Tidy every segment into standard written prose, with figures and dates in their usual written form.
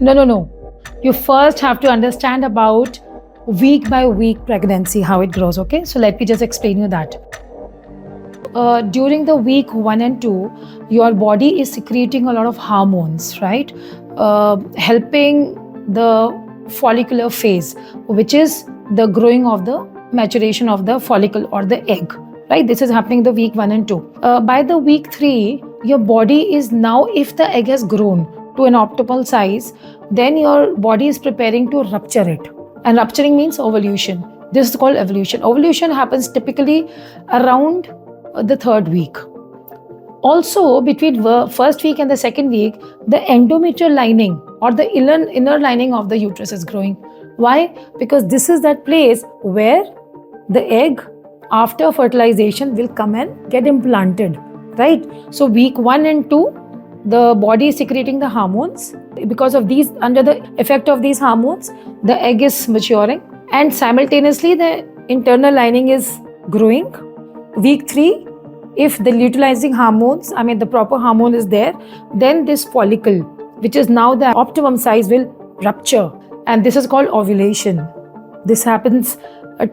No. You first have to understand about week by week pregnancy, how it grows. Okay, so let me just explain you that. During the week 1 and 2, your body is secreting a lot of hormones, right? Helping the follicular phase, which is the growing of the maturation of the follicle or the egg, right? This is happening the week 1 and 2. By the week 3, your body is now, if the egg has grown to an optimal size, then your body is preparing to rupture it. And rupturing means ovulation. This is called ovulation. Ovulation happens typically around the 3rd week. Also, between the first week and the 2nd week, the endometrial lining or the inner lining of the uterus is growing. Why? Because this is that place where the egg after fertilization will come and get implanted, right? So week 1 and 2, the body is secreting the hormones. Because of these, under the effect of these hormones, the egg is maturing, and simultaneously the internal lining is growing. Week 3, if the luteinizing hormones, the proper hormone is there, then this follicle, which is now the optimum size, will rupture, and this is called ovulation. This happens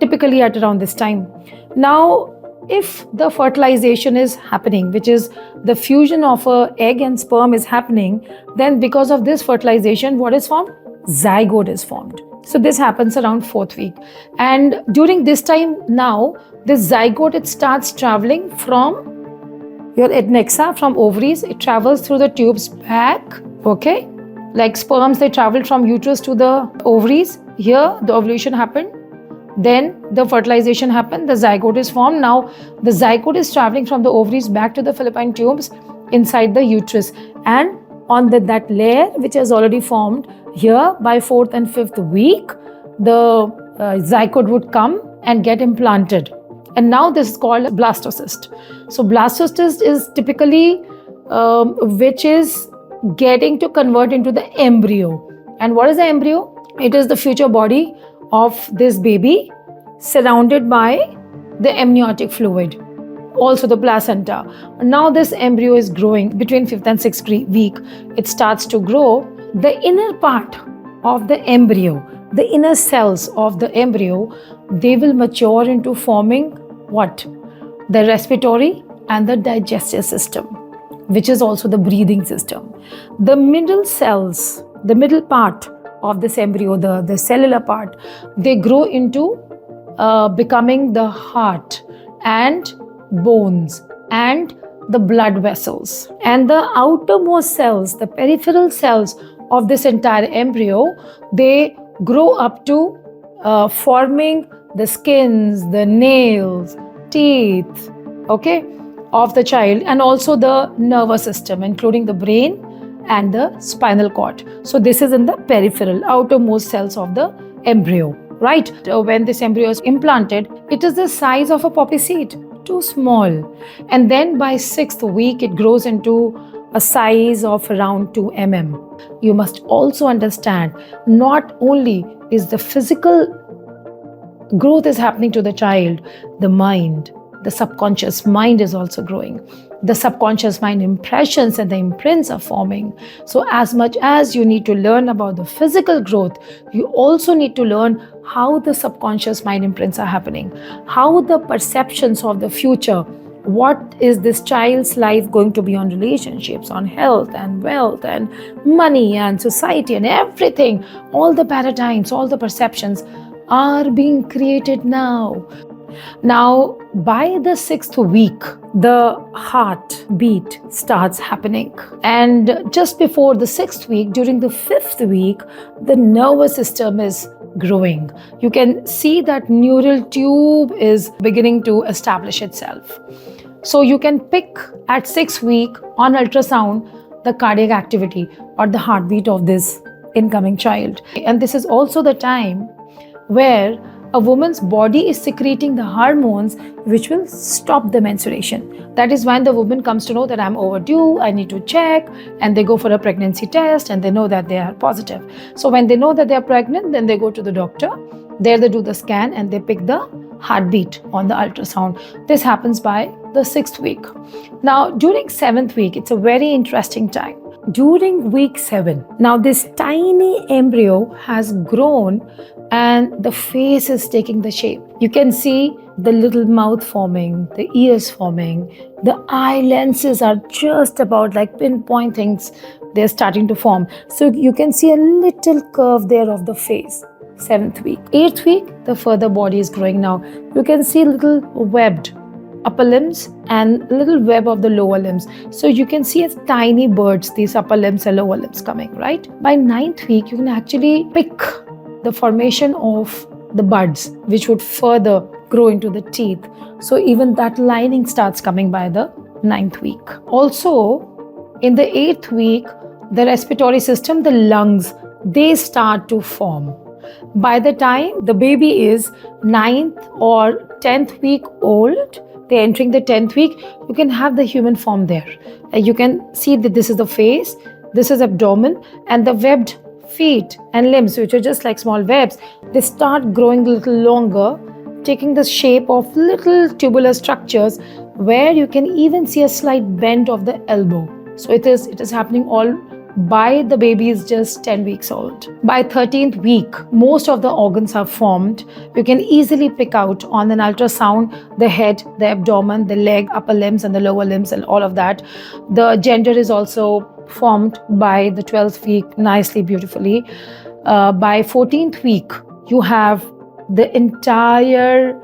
typically at around this time. Now, if the fertilization is happening, which is the fusion of a egg and sperm is happening, then because of this fertilization, what is formed? Zygote is formed. So this happens around 4th week. And during this time now, this zygote, it starts traveling from your adnexa, from ovaries. It travels through the tubes back, okay? Like sperms, they travel from uterus to the ovaries. Here, the ovulation happened. Then the fertilization happened, the zygote is formed. Now the zygote is traveling from the ovaries back to the fallopian tubes inside the uterus, and on that layer which has already formed here, by 4th and 5th week, the zygote would come and get implanted, and now this is called blastocyst. So blastocyst is typically which is getting to convert into the embryo. And what is the embryo? It is the future body of this baby, surrounded by the amniotic fluid, also the placenta. Now this embryo is growing between 5th and 6th week. It starts to grow. The inner part of the embryo, the inner cells of the embryo, they will mature into forming what? The respiratory and the digestive system, which is also the breathing system. The middle cells, the middle part of this embryo, the cellular part, they grow into becoming the heart and bones and the blood vessels. And the outermost cells, the peripheral cells of this entire embryo, they grow up to forming the skins, the nails, teeth, okay, of the child, and also the nervous system, including the brain and the spinal cord. So this is in the peripheral, outermost cells of the embryo, right? When this embryo is implanted, it is the size of a poppy seed, too small. And then by 6th week, it grows into a size of around 2 mm. You must also understand, not only is the physical growth is happening to the child, the mind, the subconscious mind is also growing. The subconscious mind impressions and the imprints are forming. So as much as you need to learn about the physical growth, you also need to learn how the subconscious mind imprints are happening, how the perceptions of the future, what is this child's life going to be on relationships, on health and wealth and money and society and everything. All the paradigms, all the perceptions are being created now. Now, by the 6th week, the heartbeat starts happening. And just before the 6th week, during the 5th week, the nervous system is growing. You can see that neural tube is beginning to establish itself. So you can pick at 6th week on ultrasound the cardiac activity or the heartbeat of this incoming child. And this is also the time where a woman's body is secreting the hormones which will stop the menstruation. That is when the woman comes to know that I'm overdue, I need to check, and they go for a pregnancy test and they know that they are positive. So when they know that they are pregnant, then they go to the doctor. There they do the scan and they pick the heartbeat on the ultrasound. This happens by the 6th week. Now during 7th week, it's a very interesting time. during week 7. Now, this tiny embryo has grown and the face is taking the shape. You can see the little mouth forming, the ears forming, the eye lenses are just about like pinpoint things, they're starting to form. So you can see a little curve there of the face. 7th week. 8th week, the further body is growing now. You can see little webbed upper limbs and little web of the lower limbs. So you can see as tiny birds, these upper limbs and lower limbs coming, right? By 9th week, you can actually pick the formation of the buds, which would further grow into the teeth. So even that lining starts coming by the 9th week. Also, in the 8th week, the respiratory system, the lungs, they start to form. By the time the baby is 9th or 10th week old, they're entering the 10th week, you can have the human form there. You can see that this is the face, this is abdomen, and the webbed feet and limbs, which are just like small webs, they start growing a little longer, taking the shape of little tubular structures where you can even see a slight bend of the elbow. So it is happening all by the baby is just 10 weeks old. By 13th week, most of the organs are formed. You can easily pick out on an ultrasound the head, the abdomen, the leg, upper limbs and the lower limbs and all of that. The gender is also formed by the 12th week nicely, beautifully. By 14th week, you have the entire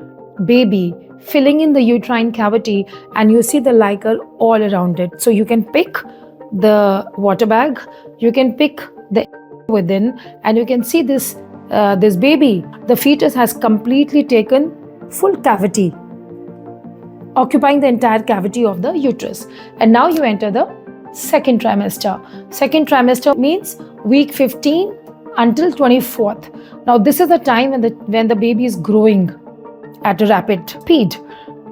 baby filling in the uterine cavity and you see the liquor all around it. So you can pick the water bag, you can pick the within, and you can see this baby, the fetus has completely taken full cavity, occupying the entire cavity of the uterus. And now you enter the second trimester. Second trimester means week 15 until 24th. Now this is the time when the baby is growing at a rapid speed.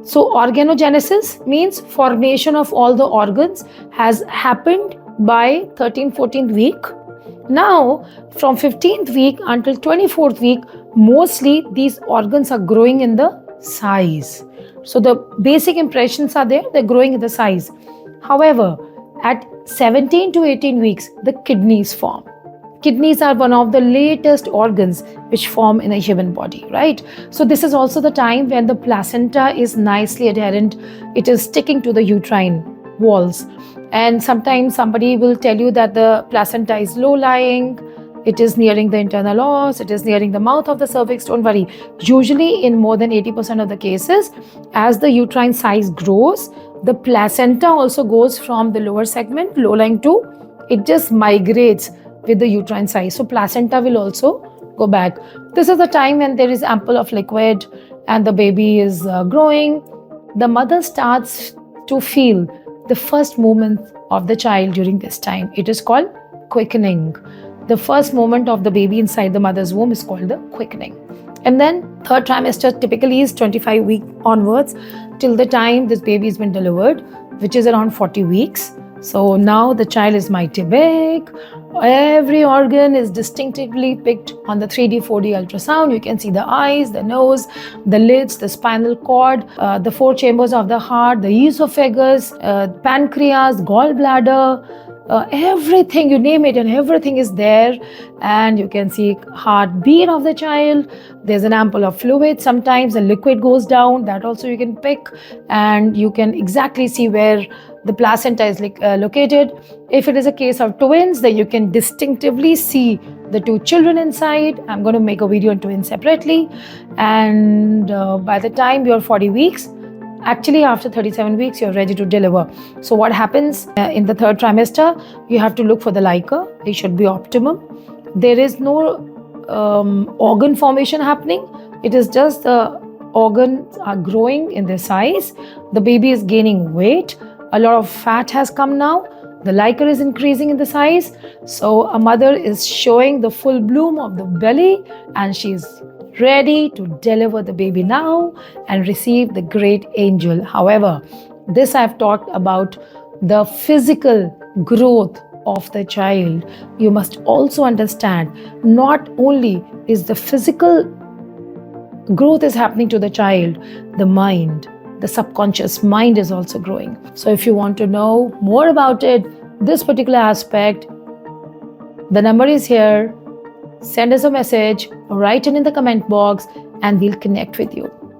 So organogenesis means formation of all the organs has happened by 13th, 14th week. Now from 15th week until 24th week, mostly these organs are growing in the size. So the basic impressions are there, they're growing in the size. However, at 17 to 18 weeks, the kidneys form. Kidneys are one of the latest organs which form in a human body, right? So this is also the time when the placenta is nicely adherent. It is sticking to the uterine walls. And sometimes somebody will tell you that the placenta is low-lying, it is nearing the internal os, it is nearing the mouth of the cervix. Don't worry. Usually in more than 80% of the cases, as the uterine size grows, the placenta also goes from the lower segment, low-lying to, it just migrates with the uterine size. So placenta will also go back. This is the time when there is ample of liquid and the baby is growing. The mother starts to feel the first movement of the child during this time. It is called quickening. The first moment of the baby inside the mother's womb is called the quickening. And then third trimester typically is 25 weeks onwards till the time this baby has been delivered, which is around 40 weeks. So now the child is mighty big. Every organ is distinctively picked on the 3D, 4D ultrasound. You can see the eyes, the nose, the lids, the spinal cord, the 4 chambers of the heart, the esophagus, pancreas, gallbladder, everything, you name it, and everything is there. And you can see heartbeat of the child. There's an ample of fluid. Sometimes the liquid goes down, that also you can pick, and you can exactly see where the placenta is located. If it is a case of twins, then you can distinctively see the 2 children inside. I'm going to make a video on twins separately. And by the time you're 40 weeks, actually after 37 weeks, you're ready to deliver. So what happens in the third trimester? You have to look for the LICA. It should be optimum. There is no organ formation happening. It is just the organs are growing in their size. The baby is gaining weight. A lot of fat has come now. The LICA is increasing in the size. So a mother is showing the full bloom of the belly and she's ready to deliver the baby now and receive the great angel. However, this I've talked about the physical growth of the child. You must also understand not only is the physical growth is happening to the child, the mind, the subconscious mind is also growing. So if you want to know more about it, this particular aspect, the number is here. Send us a message, write it in the comment box, and we'll connect with you.